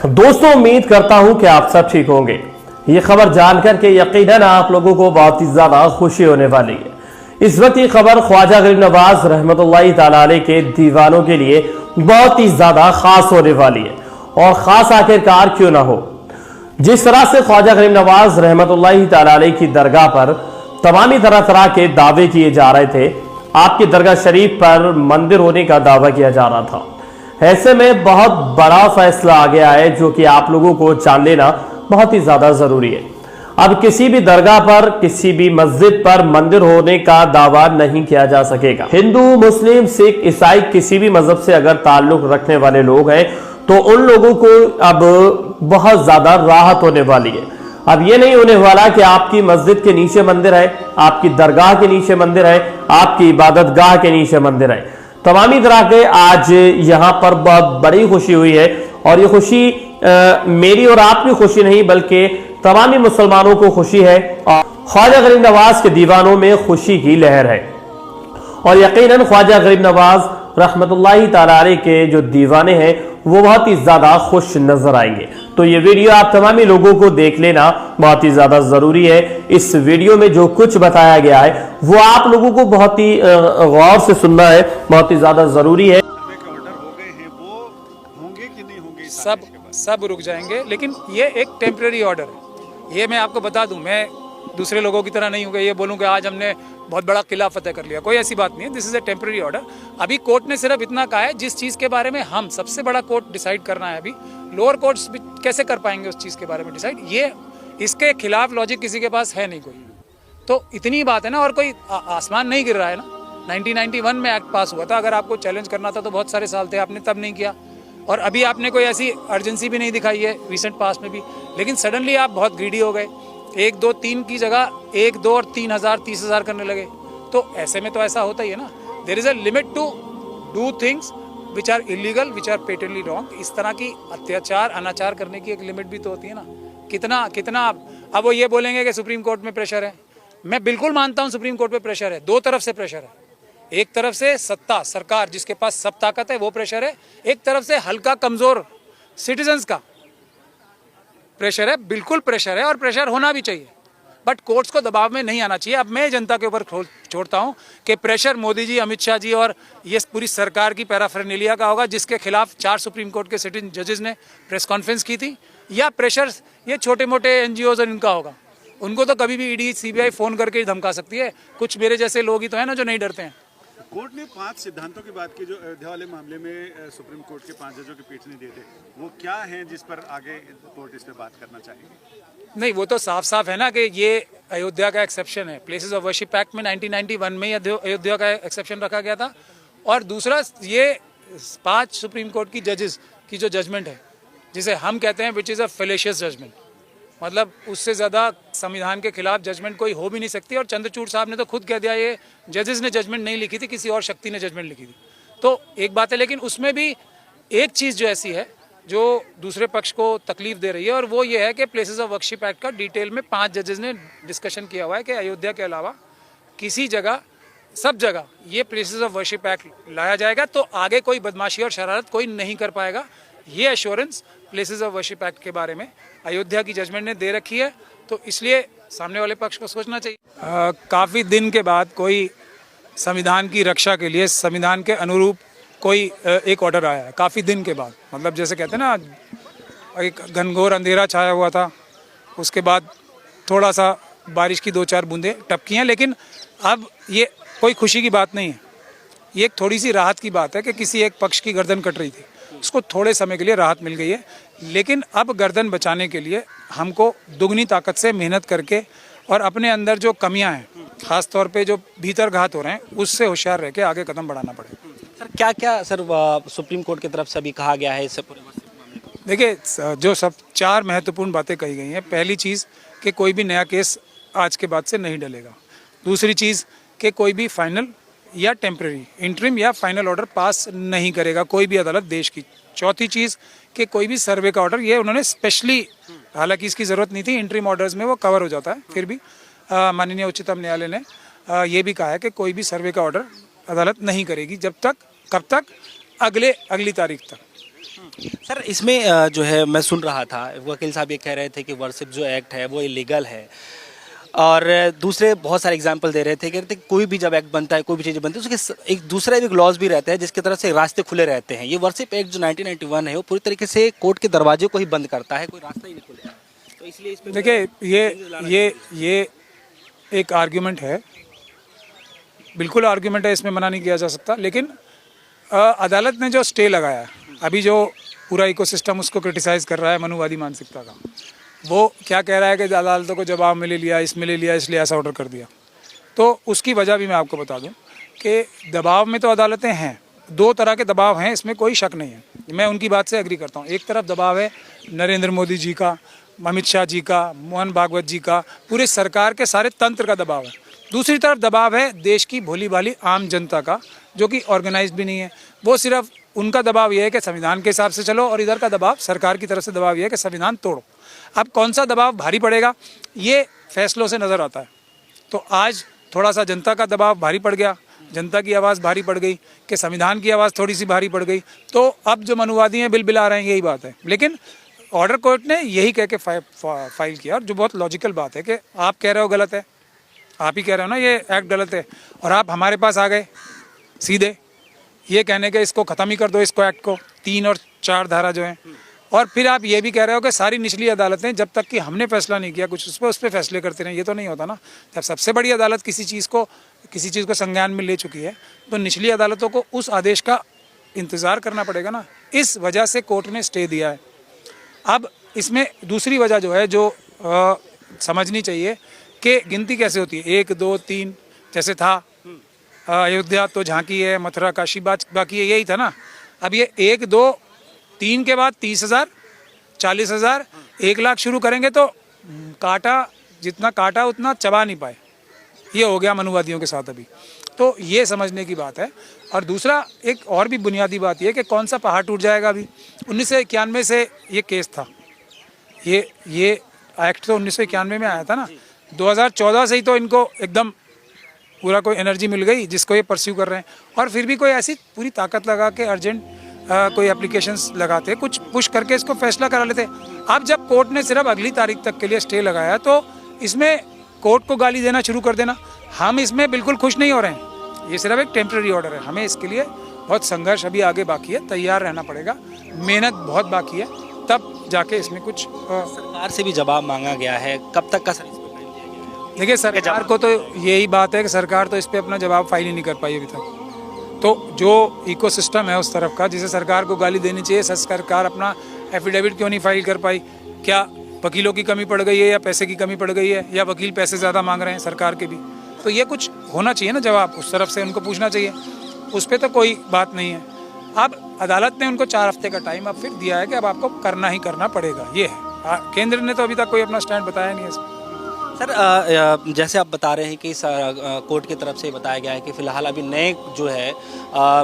दोस्तों, उम्मीद करता हूं कि आप सब ठीक होंगे। ये खबर जानकर के यकीनन आप लोगों को बहुत ही ज्यादा खुशी होने वाली है। इस वक्त ये खबर ख्वाजा गरीब नवाज रहमतुल्लाहि ताला अलैह के दीवानों के लिए बहुत ही ज्यादा खास होने वाली है। और खास आखिरकार क्यों ना हो, जिस तरह से ख्वाजा गरीब नवाज रहमतुल्लाहि ताला अलैह की दरगाह पर तमामी तरह तरह के दावे किए जा रहे थे, आपकी दरगाह शरीफ पर मंदिर होने का दावा किया जा रहा था। ऐसे में बहुत बड़ा फैसला आ गया है जो कि आप लोगों को जान लेना बहुत ही ज्यादा जरूरी है। अब किसी भी दरगाह पर, किसी भी मस्जिद पर मंदिर होने का दावा नहीं किया जा सकेगा। हिंदू, मुस्लिम, सिख, ईसाई किसी भी मजहब से अगर ताल्लुक रखने वाले लोग हैं तो उन लोगों को अब बहुत ज्यादा राहत होने वाली है। अब ये नहीं होने वाला कि आपकी मस्जिद के नीचे मंदिर है, आपकी दरगाह के नीचे मंदिर है, आपकी इबादत गाह के नीचे मंदिर है। तमामी तरह के आज यहाँ पर बहुत बड़ी खुशी हुई है और ये खुशी मेरी और आपकी खुशी नहीं बल्कि तमामी मुसलमानों को खुशी है। और ख्वाजा गरीब नवाज के दीवानों में खुशी की लहर है और यकीनन ख्वाजा गरीब नवाज रहमतुल्लाहि ताला अलैह के जो दीवाने हैं वो बहुत ही ज्यादा खुश नजर आएंगे। तो ये वीडियो आप तमामी लोगों को देख लेना बहुत ही ज्यादा जरूरी है। इस वीडियो में जो कुछ बताया गया है वो आप लोगों को बहुत ही गौर से सुनना है, बहुत ही ज्यादा जरूरी है। सब रुक जाएंगे, लेकिन ये एक टेम्परेरी ऑर्डर है। ये मैं आपको बता दूं, मैं दूसरे लोगों की तरह नहीं हूँ ये बोलूँ कि आज हमने बहुत बड़ा किला फतेह कर लिया, कोई ऐसी बात नहीं है। This is a temporary order. अभी कोर्ट ने सिर्फ इतना कहा है जिस चीज़ के बारे में हम सबसे बड़ा कोर्ट डिसाइड करना है। अभी लोअर कोर्ट्स कैसे कर पाएंगे उस चीज़ के बारे में डिसाइड, ये इसके खिलाफ लॉजिक किसी के पास है नहीं कोई। तो इतनी बात है ना, और कोई आसमान नहीं गिर रहा है ना। 1991 में एक्ट पास हुआ था, अगर आपको चैलेंज करना था तो बहुत सारे साल थे, आपने तब नहीं किया। और अभी आपने कोई ऐसी अर्जेंसी भी नहीं दिखाई है रिसेंट पास में भी, लेकिन सडनली आप बहुत ग्रीडी हो गए। 1, 2, 3 की जगह 1, 2 और 3,000, 30,000 करने लगे। तो ऐसे में तो ऐसा होता ही है ना। There is a limit to do things which are illegal, which are patently wrong. इस तरह की अत्याचार, अनाचार करने की एक लिमिट भी तो होती है ना। कितना अब वो ये बोलेंगे कि सुप्रीम कोर्ट में प्रेशर है। मैं बिल्कुल मानता हूँ सुप्रीम कोर्ट में प्रेशर है, दो तरफ से प्रेशर है। एक तरफ से सत्ता, सरकार जिसके पास सब ताकत है वो प्रेशर है, एक तरफ से हल्का कमजोर सिटीजन्स का प्रेशर है। बिल्कुल प्रेशर है और प्रेशर होना भी चाहिए, बट कोर्ट्स को दबाव में नहीं आना चाहिए। अब मैं जनता के ऊपर छोड़ता हूं कि प्रेशर मोदी जी, अमित शाह जी और ये पूरी सरकार की पैराफेरनेलिया का होगा, जिसके खिलाफ 4 सुप्रीम कोर्ट के सिटिंग जजेस ने प्रेस कॉन्फ्रेंस की थी, या प्रेशर ये छोटे मोटे एनजीओज और इनका होगा। उनको तो कभी भी ईडी, सीबीआई फोन करके ही धमका सकती है। कुछ मेरे जैसे लोग ही तो है ना जो नहीं डरते हैं। कोर्ट ने 5 सिद्धांतों की बात की जो अयोध्या वाले मामले में सुप्रीम कोर्ट के 5 जजों की पीठ ने दिए थे, वो क्या हैं जिस पर आगे कोर्ट इस पे बात करना चाहेगी? नहीं, वो तो साफ साफ है ना कि ये अयोध्या का एक्सेप्शन है। प्लेसेस ऑफ वर्शिप एक्ट में 1991 में अयोध्या का एक्सेप्शन रखा गया था। और दूसरा, ये 5 सुप्रीम कोर्ट की जजेस की जो जजमेंट है, जिसे हम कहते हैं विच इज़ अ फेलेशियस जजमेंट, मतलब उससे ज़्यादा संविधान के खिलाफ जजमेंट कोई हो भी नहीं सकती। और चंद्रचूड़ साहब ने तो खुद कह दिया ये जजेस ने जजमेंट नहीं लिखी थी, किसी और शक्ति ने जजमेंट लिखी थी। तो एक बात है, लेकिन उसमें भी एक चीज़ जो ऐसी है जो दूसरे पक्ष को तकलीफ दे रही है, और वो ये है कि प्लेसेस ऑफ वर्शिप एक्ट का डिटेल में 5 जजेस ने डिस्कशन किया हुआ है कि अयोध्या के अलावा किसी जगह, सब जगह ये प्लेसेस ऑफ वर्शिप एक्ट लाया जाएगा तो आगे कोई बदमाशी और शरारत कोई नहीं कर पाएगा। ये assurance places of worship act के बारे में अयोध्या की जजमेंट ने दे रखी है। तो इसलिए सामने वाले पक्ष को सोचना चाहिए। काफ़ी दिन के बाद कोई संविधान की रक्षा के लिए संविधान के अनुरूप कोई एक ऑर्डर आया है, काफ़ी दिन के बाद। मतलब जैसे कहते हैं ना, एक घनघोर अंधेरा छाया हुआ था, उसके बाद थोड़ा सा बारिश की 2-4 बूंदें टपकी हैं, लेकिन अब ये कोई खुशी की बात नहीं है। ये एक थोड़ी सी राहत की बात है कि किसी एक पक्ष की गर्दन कट रही थी, उसको थोड़े समय के लिए राहत मिल गई है। लेकिन अब गर्दन बचाने के लिए हमको दुगनी ताकत से मेहनत करके और अपने अंदर जो कमियां हैं, खास तौर पे जो भीतर घात हो रहे हैं, उससे होशियार रह के आगे कदम बढ़ाना पड़ेगा। सर क्या सर सुप्रीम कोर्ट की तरफ से अभी कहा गया है इससे पूरे? देखिए, जो सब 4 महत्वपूर्ण बातें कही गई हैं। पहली चीज़ कि कोई भी नया केस आज के बाद से नहीं डलेगा। दूसरी चीज़ कि कोई भी फाइनल या टेम्परेरी, इंटरिम या फाइनल ऑर्डर पास नहीं करेगा कोई भी अदालत देश की। चौथी चीज़ कि कोई भी सर्वे का ऑर्डर, ये उन्होंने स्पेशली, हालांकि इसकी ज़रूरत नहीं थी, इंटरिम ऑर्डर्स में वो कवर हो जाता है, फिर भी माननीय उच्चतम न्यायालय ने ये भी कहा है कि कोई भी सर्वे का ऑर्डर अदालत नहीं करेगी जब तक, कब तक, अगली तारीख तक। सर इसमें जो है मैं सुन रहा था वकील साहब ये कह रहे थे कि वर्शिप जो एक्ट है वो इलीगल है, और दूसरे बहुत सारे एग्जांपल दे रहे थे, कह रहे थे कि कोई भी जब एक्ट बनता है, कोई भी चीज़ बनती है, उसके एक दूसरा भी लॉज भी रहता है जिसकी तरफ से रास्ते खुले रहते हैं। ये वर्शिप एक्ट जो 1991 है वो पूरी तरीके से कोर्ट के दरवाजे को ही बंद करता है, कोई रास्ता ही नहीं खुलता है। तो इसलिए इस पे देखिए ये एक आर्ग्यूमेंट है, बिल्कुल आर्ग्यूमेंट है, इसमें मना नहीं किया जा सकता। लेकिन अदालत ने जो स्टे लगाया, अभी जो पूरा इकोसिस्टम उसको क्रिटिसाइज़ कर रहा है मनुवादी मानसिकता का, वो क्या कह रहा है कि अदालतों को जवाब में ले लिया, इसमें ले लिया, इसलिए ऐसा ऑर्डर कर दिया। तो उसकी वजह भी मैं आपको बता दूं कि दबाव में तो अदालतें हैं, दो तरह के दबाव हैं, इसमें कोई शक नहीं है, मैं उनकी बात से एग्री करता हूँ। एक तरफ दबाव है नरेंद्र मोदी जी का, अमित शाह जी का, मोहन भागवत जी का, पूरे सरकार के सारे तंत्र का दबाव है। दूसरी तरफ दबाव है देश की भोली भाली आम जनता का, जो कि ऑर्गेनाइज्ड भी नहीं है। वो सिर्फ उनका दबाव ये है कि संविधान के हिसाब से चलो, और इधर का दबाव सरकार की तरफ से दबाव ये है कि संविधान तोड़ो। अब कौन सा दबाव भारी पड़ेगा ये फैसलों से नज़र आता है। तो आज थोड़ा सा जनता का दबाव भारी पड़ गया, जनता की आवाज़ भारी पड़ गई कि संविधान की आवाज़ थोड़ी सी भारी पड़ गई, तो अब जो मनुवादी हैं बिल बिला रहे हैं, यही बात है। लेकिन ऑर्डर कोर्ट ने यही कह के फाइल किया, और जो बहुत लॉजिकल बात है कि आप कह रहे हो गलत है, आप ही कह रहे हो ना ये एक्ट गलत है, और आप हमारे पास आ गए सीधे ये कहने के इसको ख़त्म ही कर दो, इसको एक्ट को 3 और 4 धारा जो हैं, और फिर आप ये भी कह रहे हो कि सारी निचली अदालतें जब तक कि हमने फैसला नहीं किया कुछ उस पर फैसले करते रहे। ये तो नहीं होता ना। जब सबसे बड़ी अदालत किसी चीज़ को संज्ञान में ले चुकी है, तो निचली अदालतों को उस आदेश का इंतज़ार करना पड़ेगा ना। इस वजह से कोर्ट ने स्टे दिया है। अब इसमें दूसरी वजह जो है, जो समझनी चाहिए कि गिनती कैसे होती है, 1 2 3 जैसे था, अयोध्या तो झांकी है, मथुरा काशी बाकी है, यही था ना। अब ये 1 2 3 के बाद 30,000 40,000 1 लाख शुरू करेंगे तो काटा जितना काटा उतना चबा नहीं पाए, ये हो गया मनुवादियों के साथ अभी। तो ये समझने की बात है। और दूसरा एक और भी बुनियादी बात ये कि कौन सा पहाड़ टूट जाएगा। अभी 1991 से ये केस था, ये एक्ट तो 1991 में आया था ना, 2014 से ही तो इनको एकदम पूरा कोई एनर्जी मिल गई जिसको ये परस्यू कर रहे हैं, और फिर भी कोई ऐसी पूरी ताकत लगा के अर्जेंट कोई एप्लीकेशंस लगाते, कुछ पुश करके इसको फैसला करा लेते। अब जब कोर्ट ने सिर्फ अगली तारीख तक के लिए स्टे लगाया, तो इसमें कोर्ट को गाली देना शुरू कर देना, हम इसमें बिल्कुल खुश नहीं हो रहे हैं। ये सिर्फ एक टेम्प्रेरी ऑर्डर है, हमें इसके लिए बहुत संघर्ष अभी आगे बाकी है, तैयार रहना पड़ेगा, मेहनत बहुत बाकी है, तब जाके इसमें कुछ सरकार से भी जवाब मांगा गया है, कब तक का सर इस पे टाइम दिया गया है? देखिए सरकार को तो यही बात है कि सरकार तो इस पर अपना जवाब फाइल ही नहीं कर पाई अभी तक। तो जो इकोसिस्टम है उस तरफ का, जिसे सरकार को गाली देनी चाहिए, सरकार अपना एफिडेविट क्यों नहीं फाइल कर पाई? क्या वकीलों की कमी पड़ गई है, या पैसे की कमी पड़ गई है, या वकील पैसे ज़्यादा मांग रहे हैं सरकार के भी? तो ये कुछ होना चाहिए ना जवाब, उस तरफ से उनको पूछना चाहिए। उस पर तो कोई बात नहीं है। अब अदालत ने उनको 4 हफ्ते का टाइम अब फिर दिया है कि अब आपको करना ही करना पड़ेगा, ये है। केंद्र ने तो अभी तक कोई अपना स्टैंड बताया नहीं है इसमें। सर जैसे आप बता रहे हैं कि कोर्ट की तरफ से बताया गया है कि फिलहाल अभी नए जो है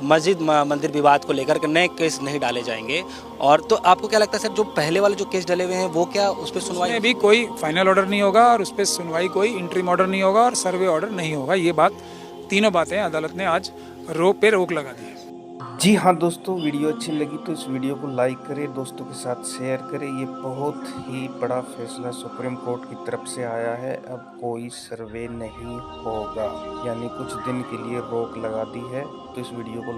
मस्जिद मंदिर विवाद को लेकर के नए केस नहीं डाले जाएंगे, और तो आपको क्या लगता है सर जो पहले वाले जो केस डले हुए हैं वो क्या उस पर सुनवाई भी कोई फाइनल ऑर्डर नहीं होगा, और उस पर सुनवाई कोई इंटरिम ऑर्डर नहीं होगा, और सर्वे ऑर्डर नहीं होगा। ये बात, तीनों बातें अदालत ने आज रोक लगा दी है। जी हाँ दोस्तों, वीडियो अच्छी लगी तो इस वीडियो को लाइक करें, दोस्तों के साथ शेयर करें। ये बहुत ही बड़ा फैसला सुप्रीम कोर्ट की तरफ से आया है। अब कोई सर्वे नहीं होगा, यानी कुछ दिन के लिए रोक लगा दी है। तो इस वीडियो को